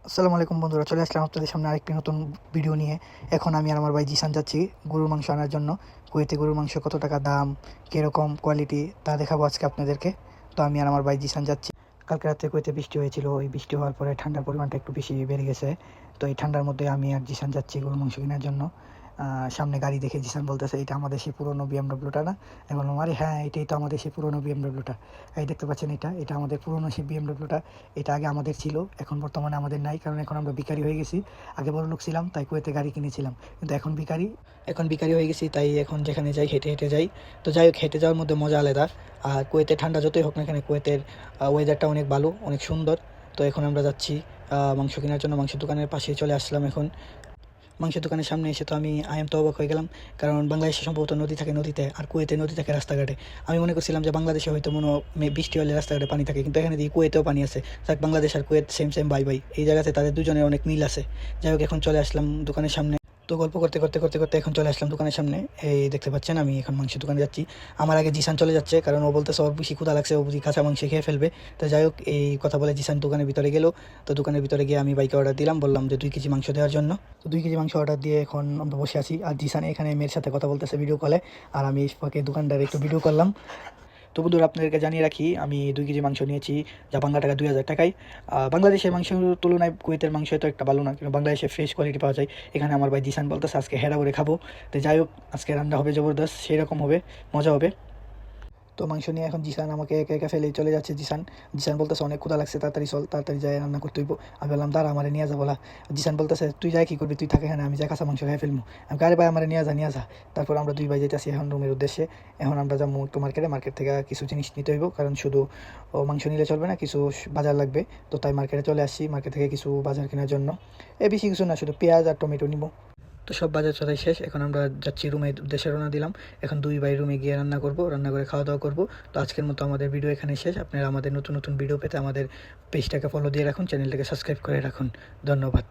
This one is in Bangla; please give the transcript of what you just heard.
আসসালামু আলাইকুম বন্ধুরা, চলে আসলাম আপনাদের সামনে আরেকটি নতুন ভিডিও নিয়ে। এখন আমি আর আমার ভাই জিসান যাচ্ছি গরুর মাংস আনার জন্য। কুয়েতে গরুর মাংস কত টাকা দাম, কীরকম কোয়ালিটি তা দেখাবো আজকে আপনাদেরকে। তো আমি আর আমার ভাই জিসান যাচ্ছি। কালকে রাত্রে কুয়েতে বৃষ্টি হয়েছিল, ওই বৃষ্টি হওয়ার পরে ঠান্ডার পরিমাণটা একটু বেশি বেড়ে গেছে। তো এই ঠান্ডার মধ্যে আমি আর জিসান যাচ্ছি গরুর মাংস কেনার জন্য। সামনে গাড়ি দেখে জিসান বলতেছে, এটা আমাদের সেই পুরোনো বিএমডব্লিউটা না? আমি বললাম, আরে হ্যাঁ, এটাই তো আমাদের সেই পুরোনো বিএমডব্লিউটা। এই দেখতে পাচ্ছেন, এটা আমাদের পুরোনো সেই বিএমডব্লিউটা। এটা আগে আমাদের ছিল, এখন বর্তমানে আমাদের নাই, কারণ এখন আমরা ভিখারি হয়ে গেছি। আগে বড় লোক ছিলাম, তাই কুয়েতে গাড়ি কিনেছিলাম, কিন্তু এখন ভিখারি হয়ে গেছি, তাই এখন যেখানে যাই হেঁটে হেঁটে যাই। তো যাই হোক, হেঁটে যাওয়ার মধ্যে মজা আলাদা। আর কুয়েতে ঠান্ডা যতই হোক না, এখানে কুয়েতের ওয়েদারটা অনেক ভালো, অনেক সুন্দর। তো এখন আমরা যাচ্ছি মাংস কেনার জন্য। মাংসের দোকানের পাশে চলে আসলাম এখন। মাংসের দোকানের সামনে এসে তো আমি তো অবাক হয়ে গেলাম, কারণ বাংলাদেশে সম্ভবত নদী থাকে নদীতে, আর কুয়েতে নদী থাকে রাস্তাঘাটে। আমি মনে করছিলাম যে বাংলাদেশে হয়তো বৃষ্টি হলে রাস্তাঘাটে পানি থাকে, কিন্তু এখানে দেখি কুয়েতেও পানি আছে। যাক, বাংলাদেশ আর Kuwait same same, bye bye. এই জায়গাতে তাদের দুজনের অনেক মিল আছে। যাই হোক, এখন চলে আসলাম দোকানের সামনে। তো গল্প করতে করতে করতে করতে এখন চলে আসলাম দোকানের সামনে। এই দেখতে পাচ্ছেন, আমি এখন মাংসের দোকানে যাচ্ছি। আমার আগে জিসান চলে যাচ্ছে, কারণ ও বলতেছে ওর বেশি ক্ষুধা লাগছে, ও বুঝি কাঁচা মাংস খেয়ে ফেলবে। তো যাই হোক, এই কথা বলে জিসান দোকানের ভিতরে গেল। তো দোকানের ভিতরে গিয়ে আমি বাইকে অর্ডার দিলাম, বললাম যে 2 কেজি মাংস দেওয়ার জন্য। তো 2 কেজি মাংস অর্ডার দিয়ে এখন আমরা বসে আছি, আর জিসান এখানে মেয়ের সাথে কথা বলতেছে ভিডিও কলে। আর আমি এই ফাঁকে দোকানদার একটু ভিডিও করলাম। তো বন্ধুরা, আপনাদেরকে জানিয়ে রাখি, আমি 2 কেজি মাংস নিয়েছি, যা বাংলা টাকা 2000 টাকায়। বাংলাদেশের মাংসের তুলনায় কুয়েতের মাংস তো একটা ভালো না, কিন্তু বাংলাদেশে ফ্রেশ কোয়ালিটি পাওয়া যায়। এখানে আমার ভাই জিসান বলতেছে আজকে হেরা করে খাবো। তো যাই হোক, আজকে রান্না হবে জবরদস্ত, সেই রকম হবে, মজা হবে। তো মাংস নিয়ে এখন জিসান আমাকে একা একা ফেলে চলে যাচ্ছে। জিসান জিসান বলতেছে অনেক ক্ষুধা লাগছে, তাড়াতাড়ি চল, তাড়াতাড়ি যাই, রান্না করতে হইব। আমি বললাম, দাঁড়া, আমারে নিয়ে যা বলা। জিসান বলতেছে, তুই যাই কী করবি, তুই থাকে না, আমি যাই কাঁচা মাংস খাই ফেলবো। আমি গাড়ি ভাই, আমারে নিয়ে যা। তারপর আমরা 2 ভাই যেতেছি এখন রুমের উদ্দেশ্যে। এখন আমরা যাবো একটু মার্কেট থেকে কিছু জিনিস নিতে হইব, কারণ শুধু মাংস নিলে চলবে না, কিছু বাজার লাগবে। তো তাই মার্কেটে চলে আসছি, মার্কেট থেকে কিছু বাজার কেনার জন্য। বেশি কিছু না, শুধু পেঁয়াজ আর টমেটো নিব। তো সব বাজার সদাই শেষ, এখন আমরা যাচ্ছি রুমে উদ্দেশ্যে রওনা দিলাম। এখন 2 ভাই রুমে গিয়ে রান্না করবো, রান্না করে খাওয়া দাওয়া করবো। তো আজকের মতো আমাদের ভিডিও এখানে শেষ। আপনারা আমাদের নতুন নতুন ভিডিও পেতে আমাদের পেজটাকে ফলো দিয়ে রাখুন, চ্যানেলটাকে সাবস্ক্রাইব করে রাখুন। ধন্যবাদ।